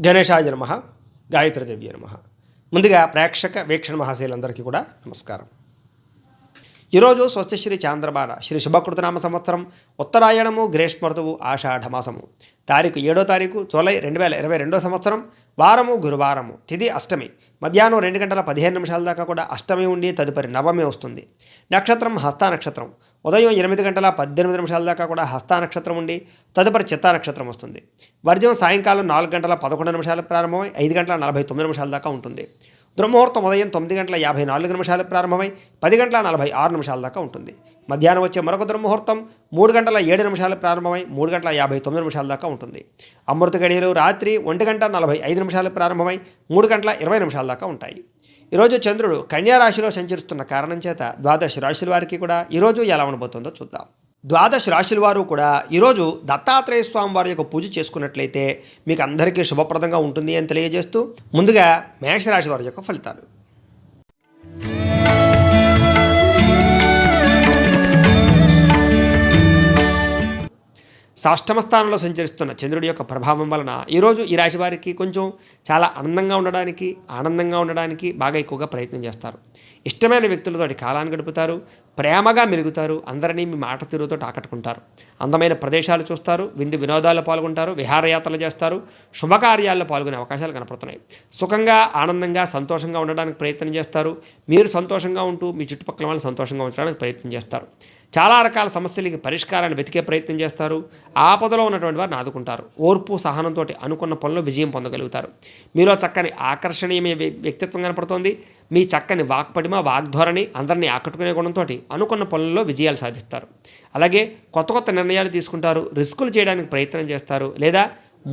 గణేశాయ నమః, గాయత్రీదేవ్యే నమః. ముందుగా ప్రేక్షక వీక్షణ మహాశయులందరికీ కూడా నమస్కారం. ఈరోజు స్వస్తిశ్రీ చాంద్రమాన శ్రీ శుభకృతనామ సంవత్సరం ఉత్తరాయణము గ్రీష్మ ఋతువు ఆషాఢమాసము తారీఖు 7వ తారీఖు జూలై 2022 సంవత్సరం వారము గురువారము తిథి అష్టమి మధ్యాహ్నం 2 గంటల 15 నిమిషాల దాకా కూడా అష్టమి ఉండి తదుపరి నవమి వస్తుంది. నక్షత్రం హస్తా నక్షత్రం ఉదయం 8 గంటల 18 నిమిషాల దాకా కూడా హస్తా నక్షత్రం ఉండి తదుపరి చిత్తా నక్షత్రం వస్తుంది. వర్జం సాయంకాలం 4 గంటల 11 నిమిషాలకు ప్రారంభమై 5 గంటల 49 నిమిషాల దాకా ఉంటుంది. దుర్ముహూర్తం ఉదయం 9 గంటల 54 నిమిషాలకు ప్రారంభమై 10 గంటల 46 నిమిషాల దాకా ఉంటుంది. మధ్యాహ్నం వచ్చే మరొక దుర్ముహూర్తం 3 గంటల 7 నిమిషాలకు ప్రారంభమై 3 గంటల 59 నిమిషాల దాకా ఉంటుంది. అమృత గడియలు రాత్రి 1 గంట 45 నిమిషాలకు ప్రారంభమై 3 గంటల 20 నిమిషాల దాకా ఉంటాయి. ఈరోజు చంద్రుడు కన్యా రాశిలో సంచరిస్తున్న కారణం చేత ద్వాదశ రాశుల వారికి కూడా ఈరోజు ఎలా ఉండబోతుందో చూద్దాం. ద్వాదశ రాశుల వారు కూడా ఈరోజు దత్తాత్రేయ స్వామి వారి యొక్క పూజ చేసుకున్నట్లయితే మీకు అందరికీ శుభప్రదంగా ఉంటుంది అని తెలియజేస్తూ ముందుగా మేషరాశి వారి యొక్క ఫలితాలు. షష్టమ స్థానంలో సంచరిస్తున్న చంద్రుడి యొక్క ప్రభావం వలన ఈరోజు ఈ రాశి వారికి కొంచెం చాలా ఆనందంగా ఉండడానికి బాగా ఎక్కువగా ప్రయత్నం చేస్తారు. ఇష్టమైన వ్యక్తులతోటి కాలాన్ని గడుపుతారు, ప్రేమగా మెలుగుతారు, అందరినీ మీ మాట తీరుతో ఆకట్టుకుంటారు. అందమైన ప్రదేశాలు చూస్తారు, విందు వినోదాల్లో పాల్గొంటారు, విహారయాత్రలు చేస్తారు, శుభకార్యాల్లో పాల్గొనే అవకాశాలు కనపడుతున్నాయి. సుఖంగా ఆనందంగా సంతోషంగా ఉండడానికి ప్రయత్నం చేస్తారు. మీరు సంతోషంగా ఉంటూ మీ చుట్టుపక్కల వాళ్ళని సంతోషంగా ఉంచడానికి ప్రయత్నం చేస్తారు. చాలా రకాల సమస్యలకి పరిష్కారాన్ని వెతికే ప్రయత్నం చేస్తారు. ఆపదలో ఉన్నటువంటి వారిని ఆదుకుంటారు. ఓర్పు సహనంతో అనుకున్న పనులు విజయం పొందగలుగుతారు. మీలో చక్కని ఆకర్షణీయమైన వ్యక్తిత్వం కనపడుతోంది. మీ చక్కని వాక్పటిమ వాగ్ధోరణి అందరినీ ఆకట్టుకునే గుణంతో అనుకున్న పనుల్లో విజయాలు సాధిస్తారు. అలాగే కొత్త నిర్ణయాలు తీసుకుంటారు, రిస్కులు చేయడానికి ప్రయత్నం చేస్తారు, లేదా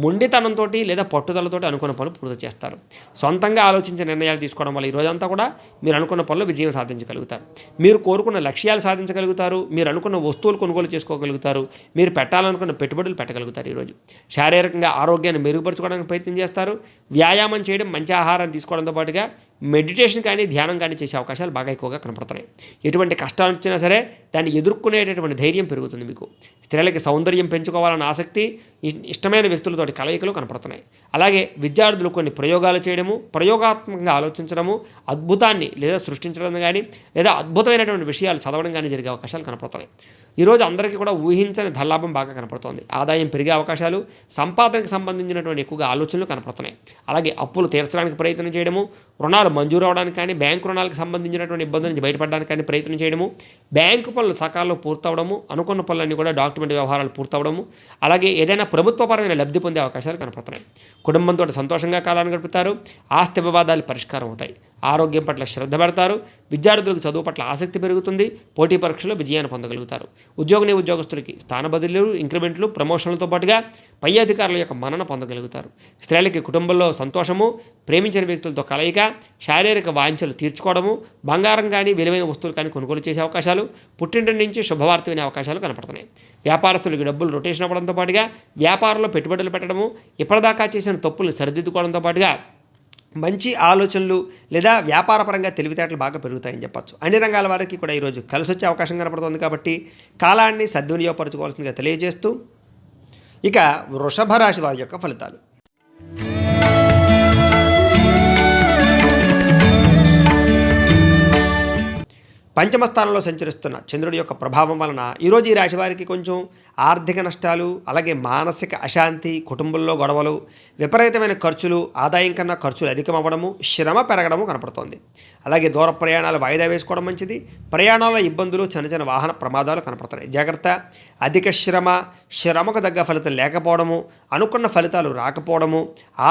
మొండితనంతో లేదా పట్టుదలతో అనుకున్న పనులు పూర్తి చేస్తారు. సొంతంగా ఆలోచించే నిర్ణయాలు తీసుకోవడం వల్ల ఈ రోజంతా కూడా మీరు అనుకున్న పనులు విజయం సాధించగలుగుతారు. మీరు కోరుకున్న లక్ష్యాలు సాధించగలుగుతారు. మీరు అనుకున్న వస్తువులు కొనుగోలు చేసుకోగలుగుతారు. మీరు పెట్టాలనుకున్న పెట్టుబడులు పెట్టగలుగుతారు. ఈరోజు శారీరకంగా ఆరోగ్యాన్ని మెరుగుపరచుకోవడానికి ప్రయత్నం చేస్తారు. వ్యాయామం చేయడం, మంచి ఆహారం తీసుకోవడంతో పాటుగా మెడిటేషన్ కానీ ధ్యానం కానీ చేసే అవకాశాలు బాగా ఎక్కువగా కనపడుతున్నాయి. ఎటువంటి కష్టాలు వచ్చినా సరే దాన్ని ఎదుర్కొనేటటువంటి ధైర్యం పెరుగుతుంది మీకు. స్త్రీలకి సౌందర్యం పెంచుకోవాలన్న ఆసక్తి, ఇష్టమైన వ్యక్తులతోటి కలయికలు కనపడుతున్నాయి. అలాగే విద్యార్థులు కొన్ని ప్రయోగాలు చేయడము, ప్రయోగాత్మకంగా ఆలోచించడము, అద్భుతాన్ని లేదా సృష్టించడం కానీ లేదా అద్భుతమైనటువంటి విషయాలు చదవడం కానీ జరిగే అవకాశాలు కనపడుతున్నాయి. ఈరోజు అందరికీ కూడా ఊహించని ధనలాభం బాగా కనపడుతోంది. ఆదాయం పెరిగే అవకాశాలు, సంపాదనకు సంబంధించినటువంటి ఎక్కువగా ఆలోచనలు కనపడుతున్నాయి. అలాగే అప్పులు తీర్చడానికి ప్రయత్నం చేయడము, రుణాలు మంజూరు అవడానికి కానీ, బ్యాంకు రుణాలకు సంబంధించినటువంటి ఇబ్బందుల నుంచి బయటపడడానికి కానీ ప్రయత్నం చేయడము, బ్యాంకు పనులు సకాలంలో పూర్తవడము, అనుకున్న పనులన్నీ కూడా డాక్యుమెంట్ వ్యవహారాలు పూర్తవడము, అలాగే ఏదైనా ప్రభుత్వపరమైన లబ్ధి పొందే అవకాశాలు కనపడుతున్నాయి. కుటుంబంతో సంతోషంగా కాలాన్ని గడుపుతారు. ఆస్తి వివాదాలు పరిష్కారం అవుతాయి. ఆరోగ్యం పట్ల శ్రద్ధ పెడతారు. విద్యార్థులకు చదువు పట్ల ఆసక్తి పెరుగుతుంది. పోటీ పరీక్షలో విజయాన్ని పొందగలుగుతారు. ఉద్యోగస్తులకి స్థాన బదిలీలు, ఇంక్రిమెంట్లు, ప్రమోషన్లతో పాటుగా పై అధికారుల యొక్క మన్నన పొందగలుగుతారు. స్త్రీలకి కుటుంబంలో సంతోషము, ప్రేమించిన వ్యక్తులతో కలయిక, శారీరక వాంఛలు తీర్చుకోవడము, బంగారం కానీ విలువైన వస్తువులు కానీ కొనుగోలు చేసే అవకాశాలు, పుట్టింటి నుంచి శుభవార్త వినే అవకాశాలు కనపడుతున్నాయి. వ్యాపారస్తులకి డబ్బులు రొటేషన్ అవ్వడంతో పాటుగా వ్యాపారంలో పెట్టుబడులు పెట్టడము, ఇప్పటిదాకా చేసిన తప్పులను సరిదిద్దుకోవడంతో పాటుగా మంచి ఆలోచనలు లేదా వ్యాపారపరంగా తెలివితేటలు బాగా పెరుగుతాయని చెప్పచ్చు. అన్ని రంగాల వారికి కూడా ఈరోజు కలిసి వచ్చే అవకాశం కనపడుతుంది. కాబట్టి కాలాన్ని సద్వినియోగపరచుకోవాల్సిందిగా తెలియజేస్తూ ఇక వృషభ రాశి వారి యొక్క ఫలితాలు. పంచమ స్థానంలో సంచరిస్తున్న చంద్రుడి యొక్క ప్రభావం వలన ఈరోజు ఈ రాశి వారికి కొంచెం ఆర్థిక నష్టాలు, అలాగే మానసిక అశాంతి, కుటుంబంలో గొడవలు, విపరీతమైన ఖర్చులు, ఆదాయం కన్నా ఖర్చులు అధికమవ్వడము, శ్రమ పెరగడము కనపడుతోంది. అలాగే దూర ప్రయాణాలు వాయిదా వేసుకోవడం మంచిది. ప్రయాణాల ఇబ్బందులు, చిన్న వాహన ప్రమాదాలు కనపడుతున్నాయి. జాగ్రత్త. అధిక శ్రమకు తగ్గ ఫలితం లేకపోవడము, అనుకున్న ఫలితాలు రాకపోవడము,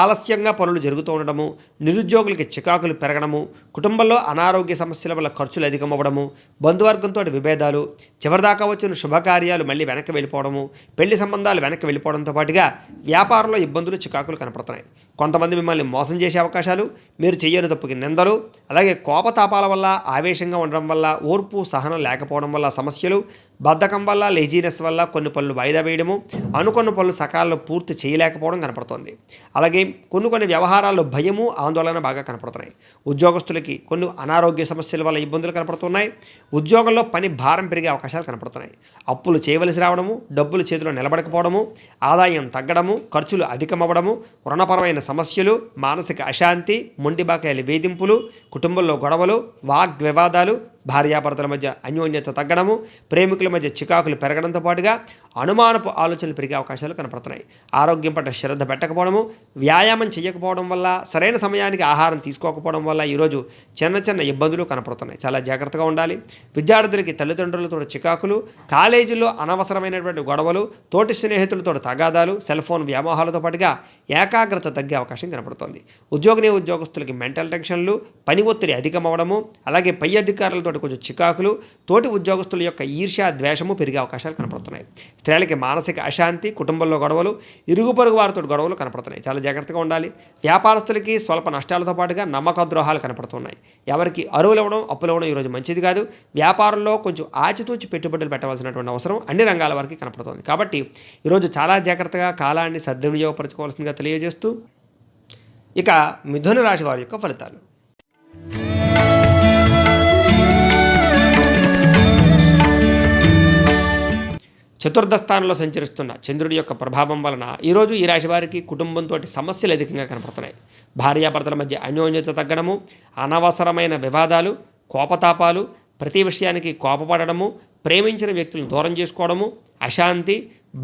ఆలస్యంగా పనులు జరుగుతూ ఉండడము, నిరుద్యోగులకి చికాకులు పెరగడము, కుటుంబంలో అనారోగ్య సమస్యల వల్ల ఖర్చులు అధికమవ్వడము, బంధువర్గంతో విభేదాలు, చివరిదాకా వచ్చిన శుభకార్యాలు మళ్ళీ వెనక్కి వెళ్ళిపోవడము, పెళ్లి సంబంధాలు వెనక్కి వెళ్ళిపోవడంతో పాటుగా వ్యాపారంలో ఇబ్బందులు, చికాకులు కనపడుతున్నాయి. కొంతమంది మిమ్మల్ని మోసం చేసే అవకాశాలు, మీరు చెయ్యని తప్పుకి నిందలు, అలాగే కోపతాపాల వల్ల, ఆవేశంగా ఉండడం వల్ల, ఓర్పు సహనం లేకపోవడం వల్ల సమస్యలు, బద్ధకం వల్ల, లేజీనెస్ వల్ల కొన్ని పనులు వాయిదా వేయడము, అనుకున్న పనులు సకాలంలో పూర్తి చేయలేకపోవడం కనపడుతోంది. అలాగే కొన్ని వ్యవహారాల్లో భయము, ఆందోళన బాగా కనపడుతున్నాయి. ఉద్యోగస్తులకి కొన్ని అనారోగ్య సమస్యల వల్ల ఇబ్బందులు కనపడుతున్నాయి. ఉద్యోగంలో పని భారం పెరిగే అవకాశాలు కనపడుతున్నాయి. అప్పులు చేయవలసి రావడము, డబ్బులు చేతిలో నిలబడకపోవడము, ఆదాయం తగ్గడము, ఖర్చులు అధికమవ్వడము, రుణపరమైన సమస్యలు, మానసిక అశాంతి, మొండి బాకాయల వేధింపులు, కుటుంబంలో గొడవలు, వాగ్వివాదాలు, భార్యాభర్తల మధ్య అన్యోన్యత తగ్గడము, ప్రేమికుల మధ్య చికాకులు పెరగడంతో పాటుగా అనుమానపు ఆలోచనలు పెరిగే అవకాశాలు కనపడుతున్నాయి. ఆరోగ్యం పట్ల శ్రద్ధ పెట్టకపోవడము, వ్యాయామం చేయకపోవడం వల్ల, సరైన సమయానికి ఆహారం తీసుకోకపోవడం వల్ల ఈరోజు చిన్న ఇబ్బందులు కనపడుతున్నాయి. చాలా జాగ్రత్తగా ఉండాలి. విద్యార్థులకి తల్లిదండ్రులతో చికాకులు, కాలేజీల్లో అనవసరమైనటువంటి గొడవలు, తోటి స్నేహితులతో తగాదాలు, సెల్ ఫోన్ వ్యామోహాలతో పాటుగా ఏకాగ్రత తగ్గే అవకాశం కనపడుతోంది. ఉద్యోగస్తులకి మెంటల్ టెన్షన్లు, పని ఒత్తిడి అధికమవడము, అలాగే పై అధికారులతో కొంచెం చికాకులు, తోటి ఉద్యోగస్తుల యొక్క ఈర్ష్య, ద్వేషము పెరిగే అవకాశాలు కనపడుతున్నాయి. స్త్రీలకి మానసిక అశాంతి, కుటుంబంలో గొడవలు, ఇరుగు పొరుగు వారితో గొడవలు కనపడుతున్నాయి. చాలా జాగ్రత్తగా ఉండాలి. వ్యాపారస్తులకి స్వల్ప నష్టాలతో పాటుగా నమ్మక ద్రోహాలు కనపడుతున్నాయి. ఎవరికి అరువులు ఇవ్వడం, అప్పులు ఇవ్వడం ఈరోజు మంచిది కాదు. వ్యాపారంలో కొంచెం ఆచితూచి పెట్టుబడులు పెట్టవలసినటువంటి అవసరం అన్ని రంగాల వారికి కనపడుతోంది. కాబట్టి ఈరోజు చాలా జాగ్రత్తగా కాలాన్ని సద్వినియోగపరచుకోవాల్సిందిగా తెలియజేస్తూ, ఇక మిథున రాశి వారి యొక్క ఫలితాలు. చతుర్థ స్థానంలో సంచరిస్తున్న చంద్రుడి యొక్క ప్రభావం వలన ఈరోజు ఈ రాశి వారికి కుటుంబంతో సమస్యలు అధికంగా కనపడుతున్నాయి. భార్యాభర్తల మధ్య అన్యోన్యత తగ్గడము, అనవసరమైన వివాదాలు, కోపతాపాలు, ప్రతి విషయానికి కోపపడము, ప్రేమించిన వ్యక్తులను దూరం చేసుకోవడము, అశాంతి,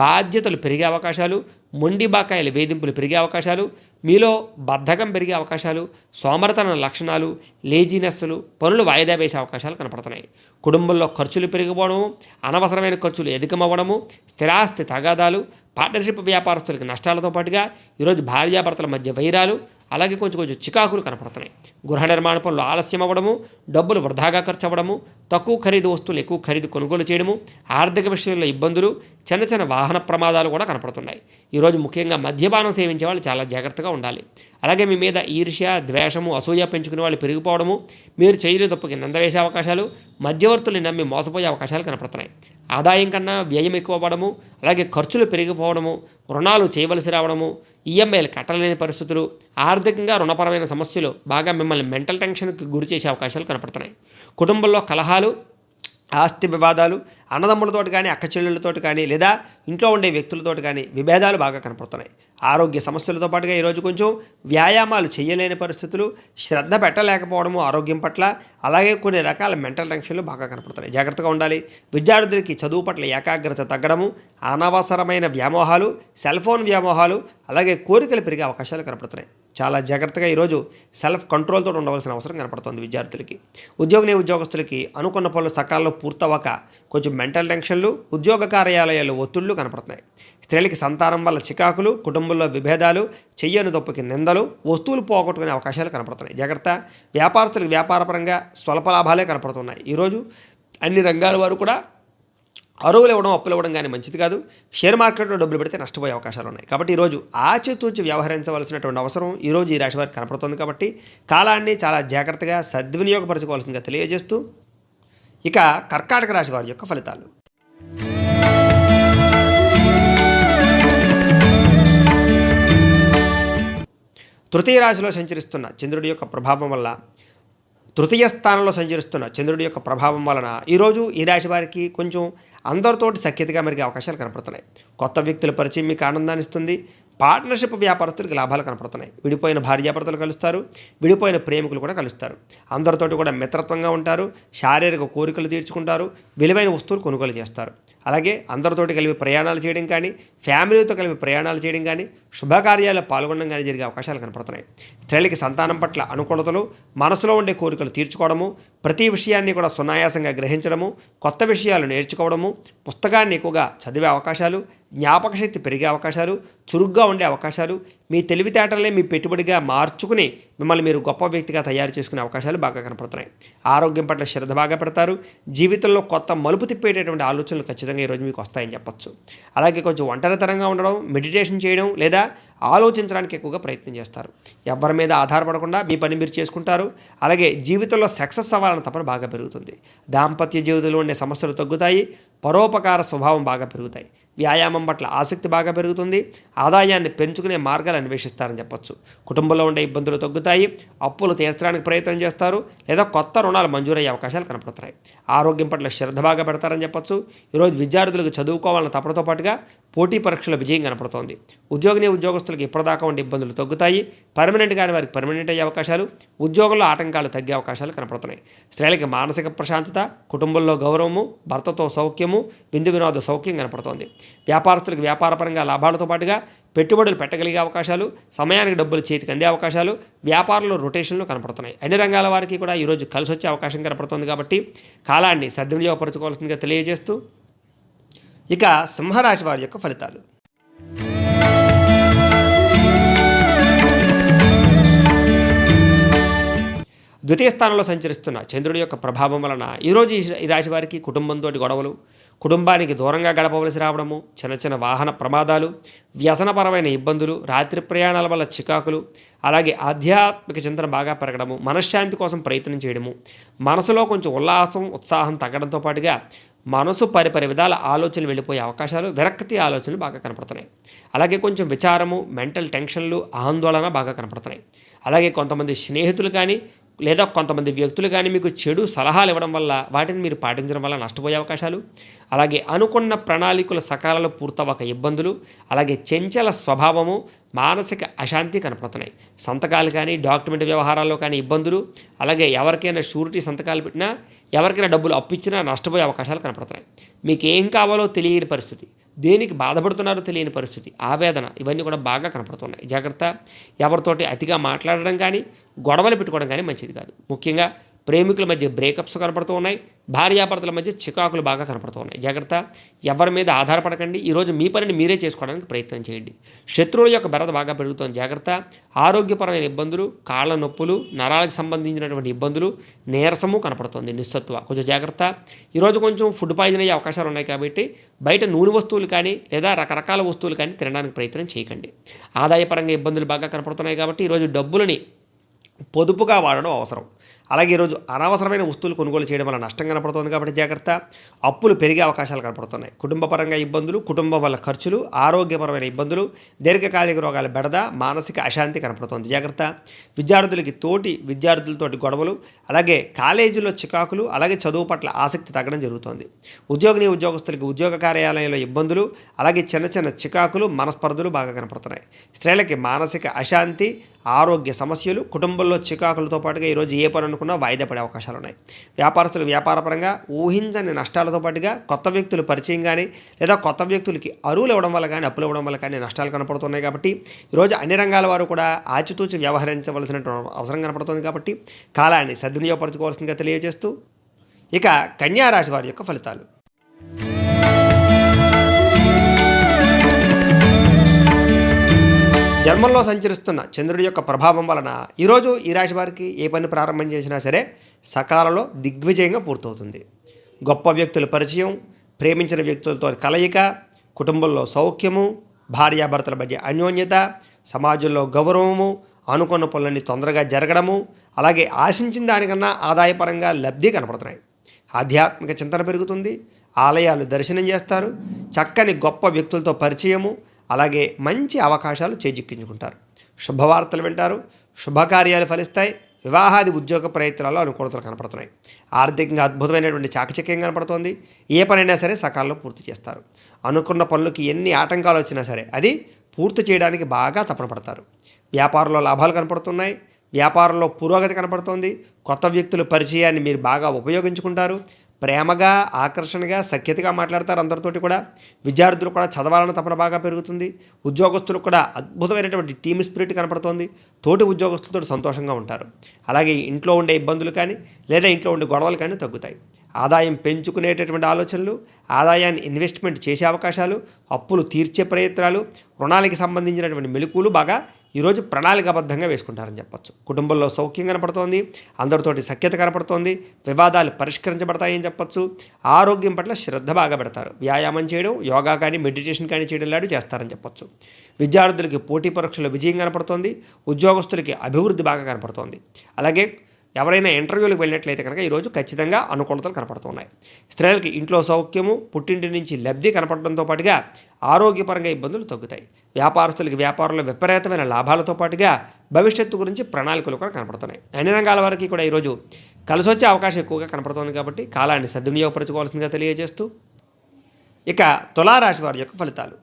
బాధ్యతలు పెరిగే అవకాశాలు, మొండి బాకాయల వేధింపులు పెరిగే అవకాశాలు, మీలో బద్ధకం పెరిగే అవకాశాలు, సోమరతన లక్షణాలు, లేజీనెస్లు, పనులు వాయిదా వేసే అవకాశాలు కనపడుతున్నాయి. కుటుంబంలో ఖర్చులు పెరిగిపోవడము, అనవసరమైన ఖర్చులు అధికమవ్వడము, స్థిరాస్తి తగాదాలు, పార్ట్నర్షిప్ వ్యాపారస్తులకి నష్టాలతో పాటుగా ఈరోజు భార్యాభర్తల మధ్య వైరాలు, అలాగే కొంచెం చికాకులు కనపడుతున్నాయి. గృహ నిర్మాణ పనులు ఆలస్యం అవ్వడము, డబ్బులు వృధాగా ఖర్చు అవ్వడము, తక్కువ ఖరీదు వస్తువులు ఎక్కువ ఖరీదు కొనుగోలు చేయడము, ఆర్థిక విషయంలో ఇబ్బందులు, చిన్న వాహన ప్రమాదాలు కూడా కనపడుతున్నాయి. ఈరోజు ముఖ్యంగా మద్యపానం సేవించే వాళ్ళు చాలా జాగ్రత్తగా ఉండాలి. అలాగే మీ మీద ఈర్ష్య, ద్వేషము, అసూయ పెంచుకునే వాళ్ళు పెరిగిపోవడము, మీరు చేయలేదు తప్పుకి నింద వేసే అవకాశాలు, మధ్యవర్తుల్ని నమ్మి మోసపోయే అవకాశాలు కనపడుతున్నాయి. ఆదాయం కన్నా వ్యయం ఎక్కువ అవ్వడము, అలాగే ఖర్చులు పెరిగిపోవడము, రుణాలు చేయవలసి రావడము, ఈఎంఐలు కట్టలేని పరిస్థితులు, ఆర్థికంగా రుణపరమైన సమస్యలు బాగా మిమ్మల్ని మెంటల్ టెన్షన్కి గురి చేసే అవకాశాలు కనపడుతున్నాయి. కుటుంబంలో కలహాలు, ఆస్తి వివాదాలు, అన్నదమ్ములతోటి కానీ, అక్క చెల్లెళ్ళతోటి కానీ, లేదా ఇంట్లో ఉండే వ్యక్తులతోటి కానీ విభేదాలు బాగా కనపడుతున్నాయి. ఆరోగ్య సమస్యలతో పాటుగా ఈరోజు కొంచెం వ్యాయామాలు చేయలేని పరిస్థితులు, శ్రద్ధ పెట్టలేకపోవడము ఆరోగ్యం పట్ల, అలాగే కొన్ని రకాల మెంటల్ టెన్షన్లు బాగా కనపడుతున్నాయి. జాగ్రత్తగా ఉండాలి. విద్యార్థులకి చదువు పట్ల ఏకాగ్రత తగ్గడము, అనవసరమైన వ్యామోహాలు, సెల్ ఫోన్ వ్యామోహాలు, అలాగే కోరికలు పెరిగే అవకాశాలు కనపడుతున్నాయి. చాలా జాగ్రత్తగా ఈరోజు సెల్ఫ్ కంట్రోల్తో ఉండవలసిన అవసరం కనపడుతుంది విద్యార్థులకి. ఉద్యోగస్తులకి అనుకున్న పనులు సకాలంలో పూర్తవక కొంచెం మెంటల్ టెన్షన్లు, ఉద్యోగ కార్యాలయాల్లో ఒత్తిళ్లు కనపడుతున్నాయి. స్త్రీలకి సంతానం వల్ల చికాకులు, కుటుంబంలో విభేదాలు, చెయ్యని తప్పుకి నిందలు, వస్తువులు పోగొట్టుకునే అవకాశాలు కనపడుతున్నాయి. జాగ్రత్త. వ్యాపారస్తులకు వ్యాపారపరంగా స్వల్ప లాభాలే కనపడుతున్నాయి. ఈరోజు అన్ని రంగాల వారు కూడా అరువులు ఇవ్వడం, అప్పులు ఇవ్వడం కానీ మంచిది కాదు. షేర్ మార్కెట్లో డబ్బులు పెడితే నష్టపోయే అవకాశాలు ఉన్నాయి. కాబట్టి ఈరోజు ఆచితూచి వ్యవహరించవలసినటువంటి అవసరం ఈరోజు ఈ రాశి వారికి కనపడుతుంది. కాబట్టి కాలాన్ని చాలా జాగ్రత్తగా సద్వినియోగపరచుకోవాల్సిందిగా తెలియజేస్తూ, ఇక కర్కాటక రాశి వారి యొక్క ఫలితాలు. తృతీయ రాశిలో సంచరిస్తున్న చంద్రుడి యొక్క ప్రభావం వల్ల, తృతీయ స్థానంలో సంచరిస్తున్న చంద్రుడి యొక్క ప్రభావం వలన ఈరోజు ఈ రాశి వారికి కొంచెం అందరితోటి సఖ్యతగా మెరిగే అవకాశాలు కనపడుతున్నాయి. కొత్త వ్యక్తుల పరిచయం మీకు ఆనందాన్ని ఇస్తుంది. పార్ట్నర్షిప్ వ్యాపారస్తులకు లాభాలు కనపడుతున్నాయి. విడిపోయిన భార్యాభర్తలు కలుస్తారు, విడిపోయిన ప్రేమికులు కూడా కలుస్తారు. అందరితోటి కూడా మిత్రత్వంగా ఉంటారు, శారీరక కోరికలు తీర్చుకుంటారు, విలువైన వస్తువులు కొనుగోలు చేస్తారు. అలాగే అందరితోటి కలిపి ప్రయాణాలు చేయడం కానీ, ఫ్యామిలీతో కలిపి ప్రయాణాలు చేయడం కానీ, శుభకార్యాల్లో పాల్గొనడం కానీ జరిగే అవకాశాలు కనపడుతున్నాయి. స్త్రీలకి సంతానం పట్ల అనుకూలతలు, మనసులో ఉండే కోరికలు తీర్చుకోవడము, ప్రతి విషయాన్ని కూడా సునాయాసంగా గ్రహించడము, కొత్త విషయాలు నేర్చుకోవడము, పుస్తకాన్ని ఎక్కువగా చదివే అవకాశాలు, జ్ఞాపకశక్తి పెరిగే అవకాశాలు, చురుగ్గా ఉండే అవకాశాలు, మీ తెలివితేటలనే మీ పెట్టుబడిగా మార్చుకుని మిమ్మల్ని మీరు గొప్ప వ్యక్తిగా తయారు చేసుకునే అవకాశాలు బాగా కనపడుతున్నాయి. ఆరోగ్యం పట్ల శ్రద్ధ బాగా పెడతారు. జీవితంలో కొత్త మలుపు తిప్పేటటువంటి ఆలోచనలు ఖచ్చితంగా ఈరోజు మీకు వస్తాయని చెప్పొచ్చు. అలాగే కొంచెం ఒంటరితనంగా ఉండడం, మెడిటేషన్ చేయడం, లేదా ఆలోచించడానికి ఎక్కువగా ప్రయత్నం చేస్తారు. ఎవరి మీద ఆధారపడకుండా మీ పని మీరు చేసుకుంటారు. అలాగే జీవితంలో సక్సెస్ అవ్వాలన్న తపన బాగా పెరుగుతుంది. దాంపత్య జీవితంలో ఉండే సమస్యలు తగ్గుతాయి. పరోపకార స్వభావం బాగా పెరుగుతాయి. వ్యాయామం పట్ల ఆసక్తి బాగా పెరుగుతుంది. ఆదాయాన్ని పెంచుకునే మార్గాలు అన్వేషిస్తారని చెప్పొచ్చు. కుటుంబంలో ఉండే ఇబ్బందులు తగ్గుతాయి. అప్పులు తీర్చడానికి ప్రయత్నం చేస్తారు, లేదా కొత్త రుణాలు మంజూరయ్యే అవకాశాలు కనపడుతున్నాయి. ఆరోగ్యం పట్ల శ్రద్ధ బాగా పెడతారని చెప్పొచ్చు. ఈరోజు విద్యార్థులకు చదువుకోవాలన్న తపనతో పాటుగా పోటీ పరీక్షల విజయం కనపడుతోంది. ఉద్యోగస్తులకు ఇప్పటిదాకా ఉండే ఇబ్బందులు తగ్గుతాయి. పర్మనెంట్ కాని వారికి పర్మనెంట్ అయ్యే అవకాశాలు, ఉద్యోగంలో ఆటంకాలు తగ్గే అవకాశాలు కనపడుతున్నాయి. స్త్రీలకి మానసిక ప్రశాంతత, కుటుంబంలో గౌరవము, భర్తతో సౌఖ్యము, విందు వినోద సౌఖ్యం కనపడుతోంది. వ్యాపారస్తులకు వ్యాపారపరంగా లాభాలతో పాటుగా పెట్టుబడులు పెట్టగలిగే అవకాశాలు, సమయానికి డబ్బులు చేతికి అందే అవకాశాలు, వ్యాపారంలో రొటేషన్లు కనపడుతున్నాయి. అన్ని రంగాల వారికి కూడా ఈరోజు కలిసి వచ్చే అవకాశం కనపడుతుంది. కాబట్టి కాలాన్ని సద్వినియోగపరచుకోవాల్సిందిగా తెలియజేస్తూ ఇక సింహరాశి వారి యొక్క ఫలితాలు. ద్వితీయ స్థానంలో సంచరిస్తున్న చంద్రుడి యొక్క ప్రభావం వలన ఈరోజు ఈ రాశి వారికి కుటుంబంతో గొడవలు, కుటుంబానికి దూరంగా గడపవలసి రావడము, చిన్న చిన్న వాహన ప్రమాదాలు, వ్యసనపరమైన ఇబ్బందులు, రాత్రి ప్రయాణాల వల్ల చికాకులు, అలాగే ఆధ్యాత్మిక చింతన బాగా పెరగడము, మనశ్శాంతి కోసం ప్రయత్నం చేయడము, మనసులో కొంచెం ఉత్సాహం తగ్గడంతో పాటుగా మనసు పరిపరి విధాల ఆలోచనలు వెళ్ళిపోయే అవకాశాలు, విరక్తి ఆలోచనలు బాగా కనపడుతున్నాయి. అలాగే కొంచెం విచారము, మెంటల్ టెన్షన్లు, ఆందోళన బాగా కనపడుతున్నాయి. అలాగే కొంతమంది స్నేహితులు కానీ లేదా కొంతమంది వ్యక్తులు కానీ మీకు చెడు సలహాలు ఇవ్వడం వల్ల వాటిని మీరు పాటించడం వల్ల నష్టపోయే అవకాశాలు, అలాగే అనుకున్న ప్రణాళికలు సకాలంలో పూర్తవక ఇబ్బందులు, అలాగే చంచల స్వభావము, మానసిక అశాంతి కనపడుతున్నాయి. సంతకాలు కానీ డాక్యుమెంట్ వ్యవహారాల్లో కానీ ఇబ్బందులు, అలాగే ఎవరికైనా షూరిటీ సంతకాలు పెట్టినా, ఎవరికైనా డబ్బులు అప్పిచ్చినా నష్టపోయే అవకాశాలు కనపడుతున్నాయి. మీకు ఏం కావాలో తెలియని పరిస్థితి, దేనికి బాధపడుతున్నారో తెలియని పరిస్థితి, ఆవేదన, ఇవన్నీ కూడా బాగా కనపడుతున్నాయి. జాగ్రత్త. ఎవరితోటి అతిగా మాట్లాడడం కానీ గొడవలు పెట్టుకోవడం కానీ మంచిది కాదు. ముఖ్యంగా ప్రేమికుల మధ్య బ్రేకప్స్ కనపడుతూ ఉన్నాయి. భార్యాభర్తల మధ్య చికాకులు బాగా కనపడుతూ ఉన్నాయి. జాగ్రత్త. ఎవరి మీద ఆధారపడకండి. ఈరోజు మీ పనిని మీరే చేసుకోవడానికి ప్రయత్నం చేయండి. శత్రువుల యొక్క బెరత బాగా పెరుగుతోంది. జాగ్రత్త. ఆరోగ్యపరమైన ఇబ్బందులు, కాళ్ళ నొప్పులు, నరాలకు సంబంధించినటువంటి ఇబ్బందులు, నీరసము కనపడుతోంది. నిస్సత్వ. కొంచెం జాగ్రత్త. ఈరోజు కొంచెం ఫుడ్ పాయిజన్ అయ్యే అవకాశాలు ఉన్నాయి. కాబట్టి బయట నూనె వస్తువులు కానీ లేదా రకరకాల వస్తువులు కానీ తినడానికి ప్రయత్నం చేయకండి. ఆదాయపరంగా ఇబ్బందులు బాగా కనపడుతున్నాయి. కాబట్టి ఈరోజు డబ్బులని పొదుపుగా వాడడం అవసరం. అలాగే ఈరోజు అనవసరమైన వస్తువులు కొనుగోలు చేయడం వల్ల నష్టం కనపడుతుంది. కాబట్టి జాగ్రత్త. అప్పులు పెరిగే అవకాశాలు కనపడుతున్నాయి. కుటుంబపరంగా ఇబ్బందులు, కుటుంబం వల్ల ఖర్చులు, ఆరోగ్యపరమైన ఇబ్బందులు, దీర్ఘకాలిక రోగాల బెడద, మానసిక అశాంతి కనపడుతుంది. జాగ్రత్త. విద్యార్థులకి తోటి విద్యార్థులతోటి గొడవలు, అలాగే కాలేజీలో చికాకులు, అలాగే చదువు పట్ల ఆసక్తి తగ్గడం జరుగుతోంది. ఉద్యోగస్తులకి ఉద్యోగ కార్యాలయంలో ఇబ్బందులు, అలాగే చిన్న చిన్న చికాకులు, మనస్పర్ధలు బాగా కనపడుతున్నాయి. స్త్రీలకి మానసిక అశాంతి, ఆరోగ్య సమస్యలు, కుటుంబంలో చికాకులతో పాటుగా ఈరోజు ఏ పని అనుకున్నా వాయిదా పడే అవకాశాలు ఉన్నాయి. వ్యాపారస్తులు వ్యాపారపరంగా ఊహించని నష్టాలతో పాటుగా కొత్త వ్యక్తులు పరిచయం కానీ లేదా కొత్త వ్యక్తులకి అరువులు ఇవ్వడం వల్ల కానీ అప్పులు ఇవ్వడం వల్ల కానీ నష్టాలు కనపడుతున్నాయి. కాబట్టి ఈరోజు అన్ని రంగాల వారు కూడా ఆచితూచి వ్యవహరించవలసిన అవసరం కనపడుతుంది. కాబట్టి కాలాన్ని సద్వినియోగపరచుకోవాల్సిందిగా తెలియజేస్తూ ఇక కన్యా రాశి వారి యొక్క ఫలితాలు. జన్మంలో సంచరిస్తున్న చంద్రుడి యొక్క ప్రభావం వలన ఈరోజు ఈ రాశి వారికి ఏ పని ప్రారంభం చేసినా సరే సకాలంలో దిగ్విజయంగా పూర్తవుతుంది. గొప్ప వ్యక్తుల పరిచయం, ప్రేమించిన వ్యక్తులతో కలయిక, కుటుంబంలో సౌఖ్యము, భార్యాభర్తల మధ్య అన్యోన్యత, సమాజంలో గౌరవము, అనుకున్న పనులన్నీ తొందరగా జరగడము, అలాగే ఆశించిన దానికన్నా ఆదాయపరంగా లబ్ధి కనపడుతున్నాయి. ఆధ్యాత్మిక చింతన పెరుగుతుంది. ఆలయాలు దర్శనం చేస్తారు. చక్కని గొప్ప వ్యక్తులతో పరిచయము, అలాగే మంచి అవకాశాలు చేజిక్కించుకుంటారు. శుభవార్తలు వింటారు. శుభకార్యాలు ఫలిస్తాయి. వివాహాది ఉద్యోగ ప్రయత్నాల్లో అనుకూలతలు కనపడుతున్నాయి. ఆర్థికంగా అద్భుతమైనటువంటి చాకచక్యం కనపడుతోంది. ఏ పనైనా సరే సకాలంలో పూర్తి చేస్తారు. అనుకున్న పనులకి ఎన్ని ఆటంకాలు వచ్చినా సరే అది పూర్తి చేయడానికి బాగా తపన పడతారు. వ్యాపారంలో లాభాలు కనపడుతున్నాయి. వ్యాపారంలో పురోగతి కనపడుతోంది. కొత్త వ్యక్తుల పరిచయాన్ని మీరు బాగా ఉపయోగించుకుంటారు. ప్రేమగా, ఆకర్షణగా, సఖ్యతగా మాట్లాడతారు అందరితోటి కూడా. విద్యార్థులు కూడా చదవాలన్న తపన బాగా పెరుగుతుంది. ఉద్యోగస్తులకు కూడా అద్భుతమైనటువంటి టీమ్ స్పిరిట్ కనపడుతోంది. తోటి ఉద్యోగస్తులతో సంతోషంగా ఉంటారు. అలాగే ఇంట్లో ఉండే ఇబ్బందులు కానీ లేదా ఇంట్లో ఉండే గొడవలు కానీ తగ్గుతాయి. ఆదాయం పెంచుకునేటటువంటి ఆలోచనలు, ఆదాయాన్ని ఇన్వెస్ట్మెంట్ చేసే అవకాశాలు, అప్పులు తీర్చే ప్రయత్నాలు, రుణాలకి సంబంధించినటువంటి మెలకువలు బాగా ఈరోజు ప్రణాళికాబద్ధంగా వేసుకుంటారని చెప్పొచ్చు. కుటుంబంలో సౌఖ్యం కనపడుతోంది, అందరితోటి సఖ్యత కనపడుతోంది, వివాదాలు పరిష్కరించబడతాయని చెప్పొచ్చు. ఆరోగ్యం పట్ల శ్రద్ధ బాగా పెడతారు. వ్యాయామం చేయడం, యోగా కానీ మెడిటేషన్ కానీ చేయడం లాంటివి చేస్తారని చెప్పొచ్చు. విద్యార్థులకి పోటీ పరీక్షలో విజయం కనపడుతోంది, ఉద్యోగస్తులకి అభివృద్ధి బాగా కనపడుతోంది. అలాగే ఎవరైనా ఇంటర్వ్యూలకు వెళ్ళినట్లయితే కనుక ఈరోజు ఖచ్చితంగా అనుకూలతలు కనపడుతున్నాయి. స్త్రీలకి ఇంట్లో సౌఖ్యము, పుట్టింటి నుంచి లబ్ధి కనపడడంతో పాటుగా ఆరోగ్యపరంగా ఇబ్బందులు తగ్గుతాయి. వ్యాపారస్తులకి వ్యాపారంలో విపరీతమైన లాభాలతో పాటుగా భవిష్యత్తు గురించి ప్రణాళికలు కూడా కనపడుతున్నాయి. అన్ని రంగాల వారికి కూడా ఈరోజు కలిసొచ్చే అవకాశం ఎక్కువగా కనపడుతోంది కాబట్టి కాలాన్ని సద్వినియోగపరచుకోవాల్సిందిగా తెలియజేస్తూ ఇక తులారాశి వారి యొక్క ఫలితాలు.